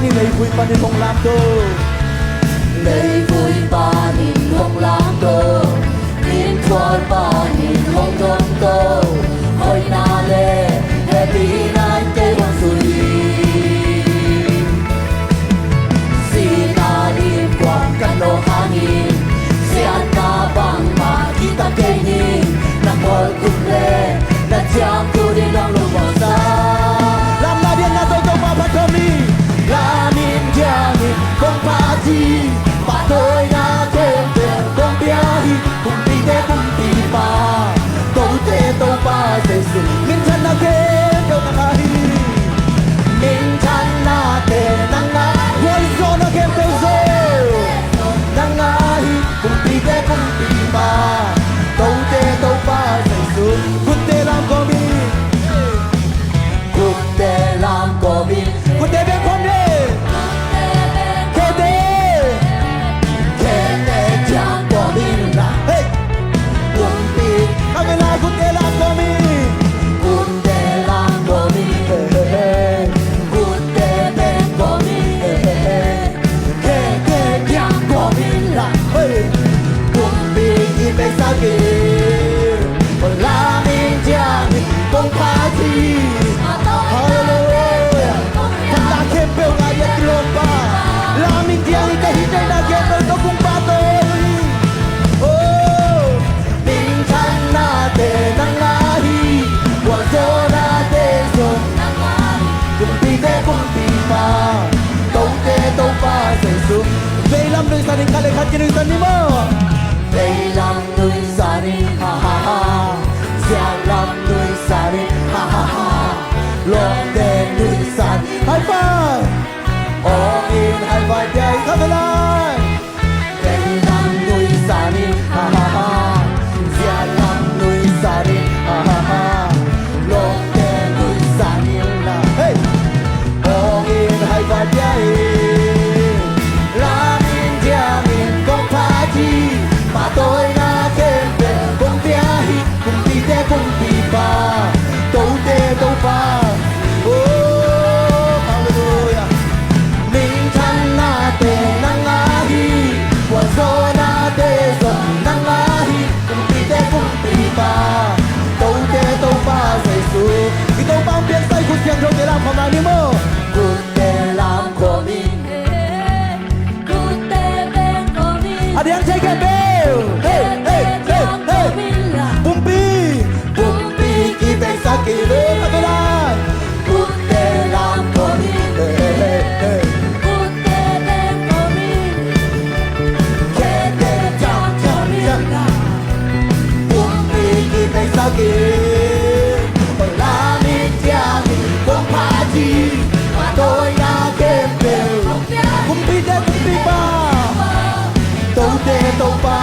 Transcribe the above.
ni lấy vui ba đi không làm đâu lấy vui ba nhìn không làm đâu nhìn thôi ba nhìn không đông đâu hồi na lệ happy night day không suy si na đi quang căn đồ hangin si na bang ma kita kini na mol kumle na jam tu di long lu bangsa làm na dia na tôi ma ba kami lamin jami kong pati ba tôi na kembe kong biahi kung ti te kung ti pa tau te tau pa se su min chan na ke kau na kahi min chan na te na nga wal zo na ke pe zo na nga hi kung ti te kung ti pa tau te tau pa se su kut te lam ko mi kut te lam ko mi kut te be kom le ke te ke te jam ko mi la hey kung pi kami na kut te lam ko mi kut te lam ko mi kut te be ko mi ke te jam ko mi la hey kung pi ki pe sa ki la min jam kong pa ti hallelujah la ke pe ga ya globa la min jam ka hi te na ke pe to kung pa to oh min chan na te na nga hi wa zo na te so kung pi te kung pi pa tau te tau pa se su ve lam lui sa ni ka le khat ki ni sa ni mo Tây Lam núi xa đi ha ha ha Gia Lam núi xa đi ha ha ha Long đen núi sàn high five all in high five day come alive Tây Lam núi xa đi ha ha ha Gia Lam núi xa đi ha ha ha Long đen núi sàn la hey all in high five day Lam in dia min kong party mà tôi na kem về kong bia hi kong ti te kong ti pa tau te tau pa oh hallelujah min chan na te na nga hi wa zo na te zo na nga hi kong ti te kong ti pa tau te tau pa sai su ki tau pa bien sai khu chiang rong te lam khom na ni mo Cút tê Lam ko mi Cút tê ben ko mi adiang take a bell hey hey hey hey bumpi bumpi ki pe sa ki le ta ka la Cút tê Lam ko mi hey hey hey Cút tê ben ko mi Ke tê jam ko mi la bumpi ki pe sa ki la mi tia mi kong pa ji ma tôi na kem bell bumpi te bumpi pa tau te tau pa